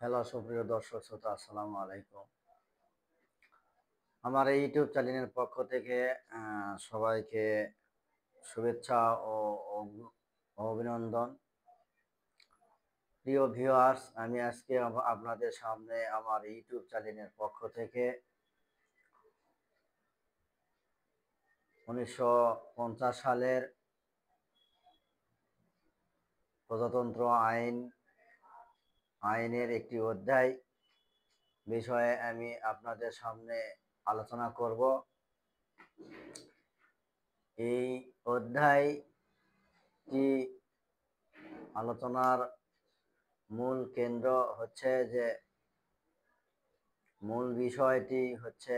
Hello সুপ্রিয় দর্শক শ্রোতা, আসসালামু আলাইকুম। আমার এই ইউটিউব চ্যানেলের পক্ষ থেকে সবাইকে শুভেচ্ছা ও অভিনন্দন। প্রিয় ভিউয়ার্স, আমি আজকে আপনাদের সামনে আমার ইউটিউব চ্যানেলের পক্ষ থেকে 1950 সালের প্রজাতন্ত্র আইনের একটি অধ্যায় বিষয়ে আমি আপনাদের সামনে আলোচনা করব। এই অধ্যায়টি আলোচনার মূল কেন্দ্র হচ্ছে যে মূল বিষয়টি হচ্ছে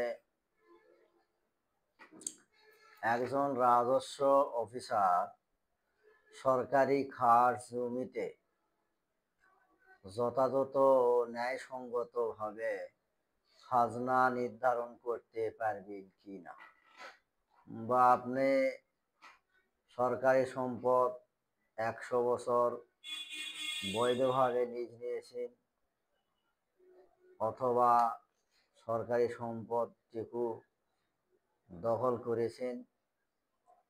একজন রাজস্ব অফিসার সরকারি খাস জমিতে যথাযথ ও ন্যায়সঙ্গতভাবে খাজনা নির্ধারণ করতে পারবেন কি না, বা আপনি সরকারি সম্পদ 100 বছর বৈধভাবে লিজ নিয়েছেন, অথবা সরকারি সম্পদটুকু দখল করেছেন।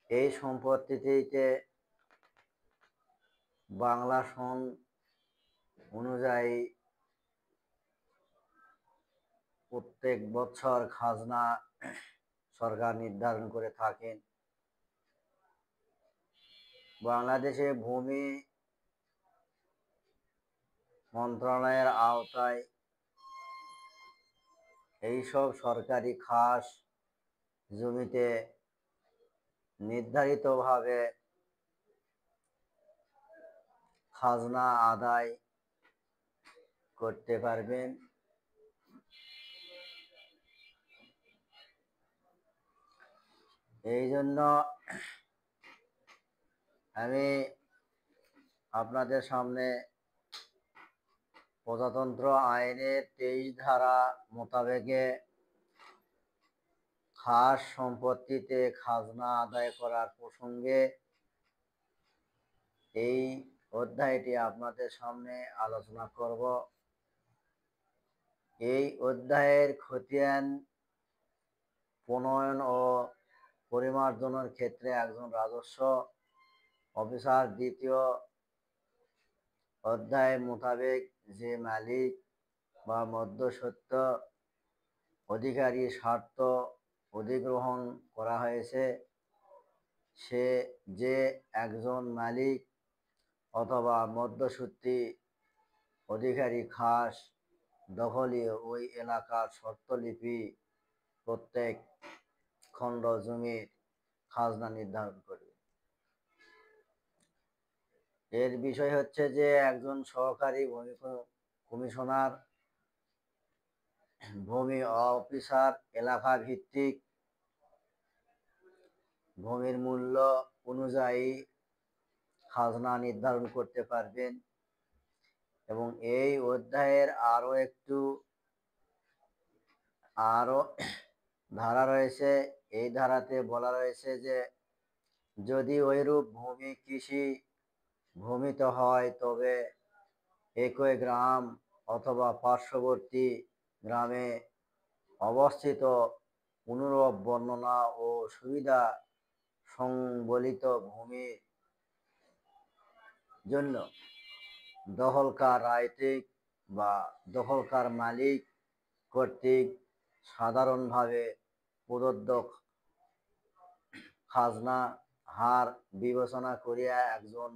এই সম্পত্তিটিতে বাংলা সন অনুযায়ী প্রত্যেক বছর খাজনা সরকার নির্ধারণ করে থাকেন। বাংলাদেশে ভূমি মন্ত্রণালয়ের আওতায় এইসব সরকারি খাস জমিতে নির্ধারিতভাবে খাজনা আদায় করতে পারবেন। এই জন্য আমি আপনাদের সামনে প্রজাতন্ত্র আইনের 23 ধারা মোতাবেকে খাস সম্পত্তিতে খাজনা আদায় করার প্রসঙ্গে এই অধ্যায়টি আপনাদের সামনে আলোচনা করব। এই অধ্যায়ের খতিয়ান প্রণয়ন ও পরিমার্জনের ক্ষেত্রে একজন রাজস্ব অফিসার দ্বিতীয় অধ্যায় মোতাবেক যে মালিক বা মধ্যস্বত্ব অধিকারী স্বার্থ অধিগ্রহণ করা হয়েছে, সে যে একজন মালিক অথবা মধ্যস্বত্বী অধিকারী খাস দখলি ওই এলাকার শর্তলিপি প্রত্যেক খণ্ড জমির খাজনা নির্ধারণ করবে। এর বিষয় হচ্ছে যে একজন সহকারী ভূমি কমিশনার ভূমি অফিসার এলাকা ভিত্তিক ভূমির মূল্য অনুযায়ী খাজনা নির্ধারণ করতে পারবেন। এবং এই অধ্যায়ের আরো ধারা রয়েছে। এই ধারাতে বলা রয়েছে যে যদি ওইরূপ ভূমি কৃষি ভূমিতে হয়, তবে একই গ্রাম অথবা পার্শ্ববর্তী গ্রামে অবস্থিত অনুরূপ বর্ণনা ও সুবিধা সংবলিত ভূমির জন্য দখলকার রায়তিক বা দখলকার মালিক কর্তৃক সাধারণভাবে প্রদত্ত খাজনা হার বিবেচনা করিয়া একজন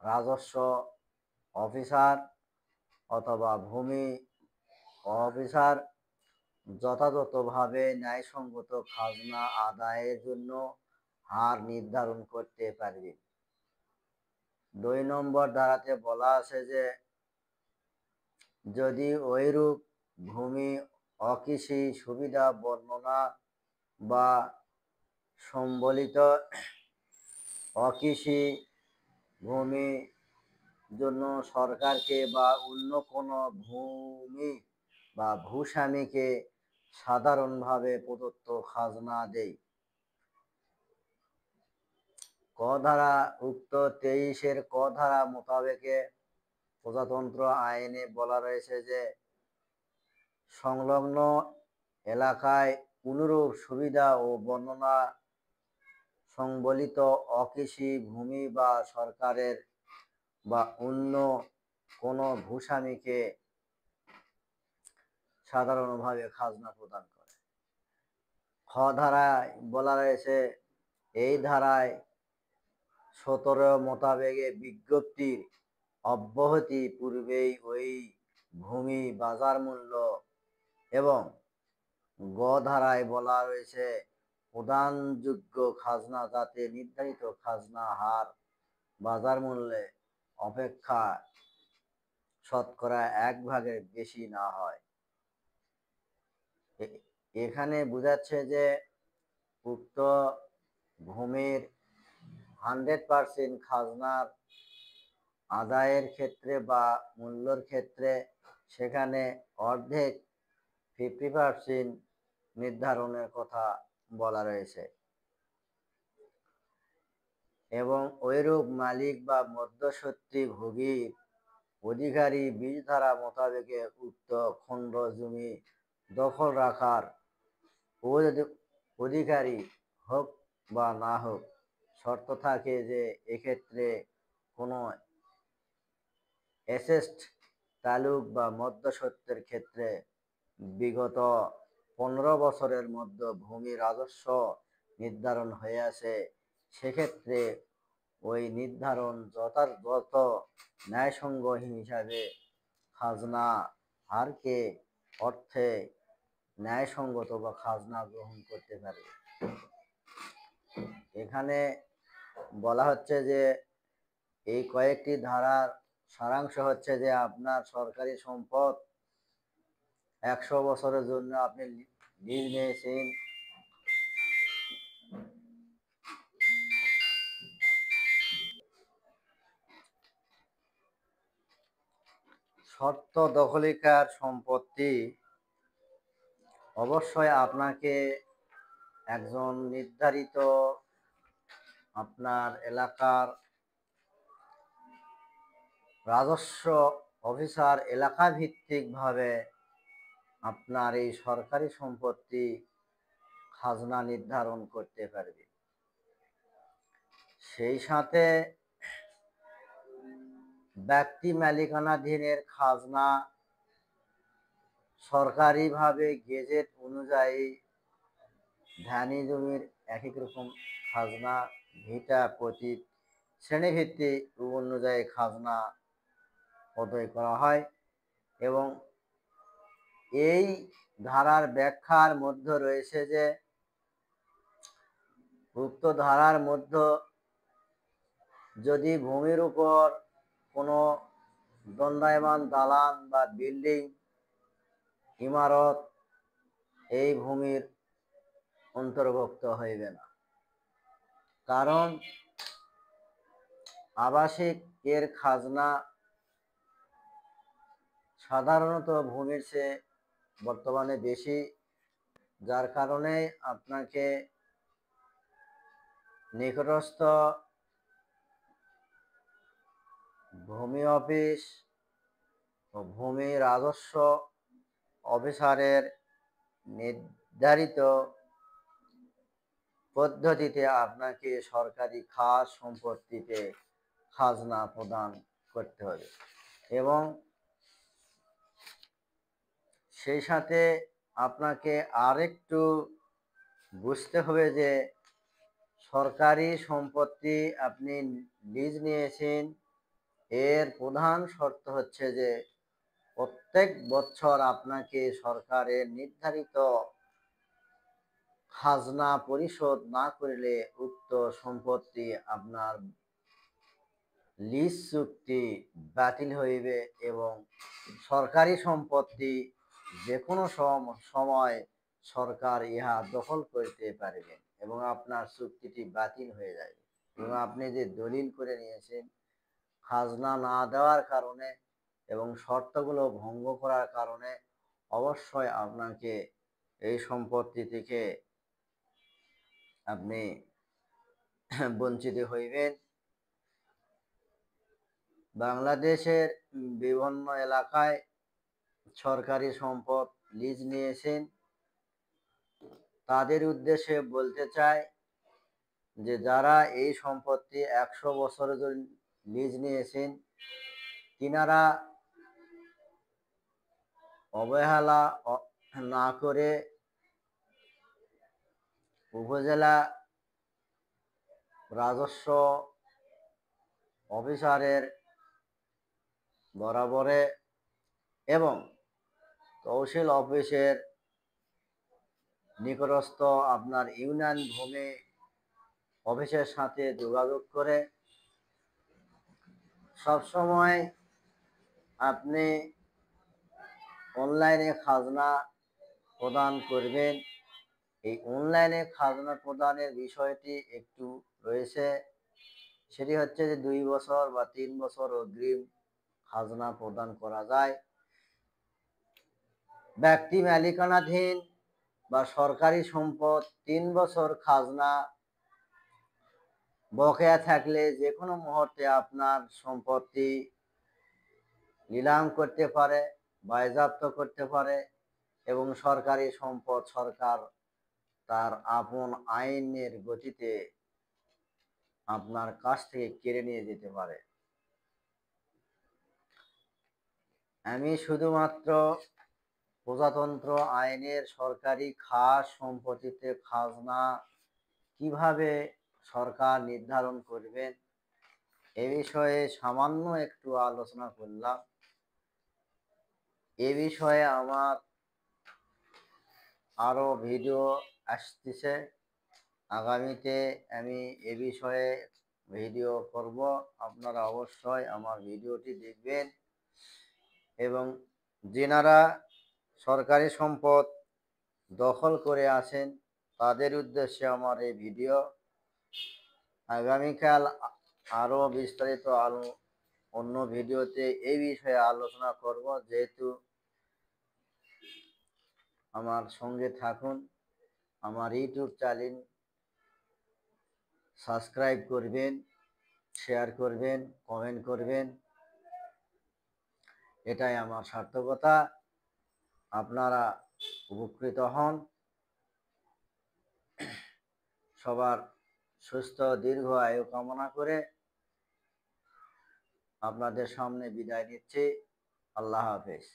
রাজস্ব অফিসার অথবা ভূমি অফিসার যথাযথভাবে ন্যায়সঙ্গত খাজনা আদায়ের জন্য হার নির্ধারণ করতে পারবে। 2 নম্বর ধারাতে বলা আছে যে যদি ওইরূপ ভূমি অকৃষি সুবিধা বর্ণনা বা সম্বলিত অকৃষি ভূমি জন্য সরকারকে বা অন্য কোনো ভূমি বা ভূস্বামীকে সাধারণভাবে প্রদত্ত খাজনা দেয়। ক ধারা উক্ত 23-এর ক ধারা মোতাবেকে প্রজাতন্ত্র আইনে বলা রয়েছে যে সংলগ্ন এলাকায় অনুরূপ সুবিধা ও বর্ণনা সংবলিত অকৃষি ভূমি বা সরকারের বা অন্য কোনো ভূস্বামীকে সাধারণভাবে খাজনা প্রদান করে। খ ধারায় বলা রয়েছে, এই ধারায় 17 মোতাবেকে বিজ্ঞপ্তির অব্যাহতি পূর্বেই ওই ভূমি বাজার মূল্য এবং গ ধারায় বলা রয়েছে প্রদানযোগ্য খাজনা যাতে নির্ধারিত খাজনা হার বাজার মূল্যে অপেক্ষা শতকরা 1/ভাগের বেশি না হয়। এখানে বোঝাচ্ছে যে উক্ত ভূমির 100% খাজনার আদায়ের ক্ষেত্রে বা মূল্যর ক্ষেত্রে সেখানে অর্ধেক 50% নির্ধারণের কথা বলা রয়েছে এবং ওইরূপ মালিক বা মধ্যস্বত্বী ভোগীর অধিকারী 20 ধারা মোতাবেকে উক্ত খণ্ড জমি দখল রাখার অধিকারী হোক বা না হোক, শর্ত থাকে যে এক্ষেত্রে কোনো এসেস্ট তালুক বা মধ্যস্বত্বের ক্ষেত্রে বিগত 15 বছরের মধ্যে ভূমি রাজস্ব নির্ধারণ হয়ে আছে, সেক্ষেত্রে ওই নির্ধারণ যথাযথ ন্যায়সঙ্গত হিসাবে খাজনা হারকে অর্থে ন্যায়সঙ্গত বা খাজনা গ্রহণ করতে পারে। এখানে বলা হচ্ছে যে এই কয়েকটি ধারার সারাংশ হচ্ছে যে আপনার সরকারি সম্পদ 100 বছরের জন্য আপনি লিজ নিয়েছেন, শর্ত দখলিকার সম্পত্তি অবশ্যই আপনাকে একজন নির্ধারিত আপনার এলাকার রাজস্ব অফিসার এলাকা ভিত্তিকভাবে আপনার এই সরকারি সম্পত্তি খাজনা নির্ধারণ করতে পারবে। সেই সাথে ব্যক্তি মালিকানাধীনের খাজনা সরকারিভাবে গেজেট অনুযায়ী ধানি জমির এক রকম খাজনা, ভিটা প্রতি শ্রেণীভিত্তিক অনুযায়ী খাজনা আদায় করা হয় এবং এই ধারার ব্যাখ্যার মধ্যে রয়েছে যে উক্ত ধারার মধ্যে যদি ভূমির উপর কোনো দণ্ডায়মান দালান বা বিল্ডিং ইমারত এই ভূমির অন্তর্ভুক্ত হইবে না, কারণ আবাসিক এর খাজনা সাধারণত ভূমির চেয়ে বর্তমানে বেশি, যার কারণে আপনাকে নিকটস্থ ভূমি অফিস ও ভূমি রাজস্ব অফিসারের নির্ধারিত পদ্ধতিতে আপনাকে সরকারি খাস সম্পত্তিতে খাজনা প্রদান করতে হবে এবং সেই সাথে আপনাকে আরেকটু বুঝতে হবে যে সরকারি সম্পত্তি আপনি লিজ নিয়েছেন, এর প্রধান শর্ত হচ্ছে যে প্রত্যেক বছর আপনাকে সরকারের নির্ধারিত খাজনা পরিশোধ না করলে উক্ত সম্পত্তি আপনার লিজ চুক্তি বাতিল হইবে এবং সরকারি সম্পত্তি যে কোনো সময় সরকার ইহা দখল করতে পারবেন এবং আপনার চুক্তিটি বাতিল হয়ে যাবে এবং আপনি যে দলিল করে নিয়েছেন খাজনা না দেওয়ার কারণে এবং শর্তগুলো ভঙ্গ করার কারণে অবশ্যই আপনাকে এই সম্পত্তি থেকে আপনি বঞ্চিত হইবেন। বাংলাদেশের বিভিন্ন এলাকায় সরকারি সম্পদ লিজ নিয়েছেন। তাদের উদ্দেশ্যে বলতে চাই যে যারা এই সম্পত্তি 100 বছরের জন্য লিজ নিয়েছেন, তিনারা অবহেলা না করে উপজেলা রাজস্ব অফিসারের বরাবরে এবং তহসিল অফিসের নিকটস্থ আপনার ইউনিয়ন ভূমি অফিসের সাথে যোগাযোগ করে সবসময় আপনি অনলাইনে খাজনা প্রদান করবেন। এই অনলাইনে খাজনা প্রদানের বিষয়টি একটু রয়েছে, সেটি হচ্ছে যে 2 বছর বা 3 বছর অগ্রিম খাজনা প্রদান করা যায়। ব্যক্তি মালিকানাধীন বা সরকারি সম্পদ 3 বছর খাজনা বকেয়া থাকলে যে কোনো মুহূর্তে আপনার সম্পত্তি নিলাম করতে পারে, বাজেয়াপ্ত করতে পারে এবং সরকারি সম্পদ সরকার তার আপন আইনের গতিতে আপনার কাছ থেকে কেড়ে নিয়ে যেতে পারে। আমি শুধুমাত্র প্রজাতন্ত্র আইনের সরকারি খাস সম্পত্তিতে খাজনা কিভাবে সরকার নির্ধারণ করবেন এ বিষয়ে সামান্য একটু আলোচনা করলাম। এ বিষয়ে আমার আরো ভিডিও আসতেছে, আগামীতে আমি এ বিষয়ে ভিডিও করব। আপনারা অবশ্যই আমার ভিডিওটি দেখবেন এবং যেনারা সরকারি সম্পদ দখল করে আছেন তাদের উদ্দেশ্যে আমার এই ভিডিও। আগামীকাল আরো বিস্তারিত অন্য ভিডিওতে এই বিষয়ে আলোচনা করব। যেহেতু আমার সঙ্গে থাকুন, আমার ইউটিউব চ্যানেল সাবস্ক্রাইব করবেন, শেয়ার করবেন, কমেন্ট করবেন, এটাই আমার সার্থকতা। আপনারা উপকৃত হন। সবার সুস্থ দীর্ঘ আয়ু কামনা করে আপনাদের সামনে বিদায় নিচ্ছি। আল্লাহ হাফেজ।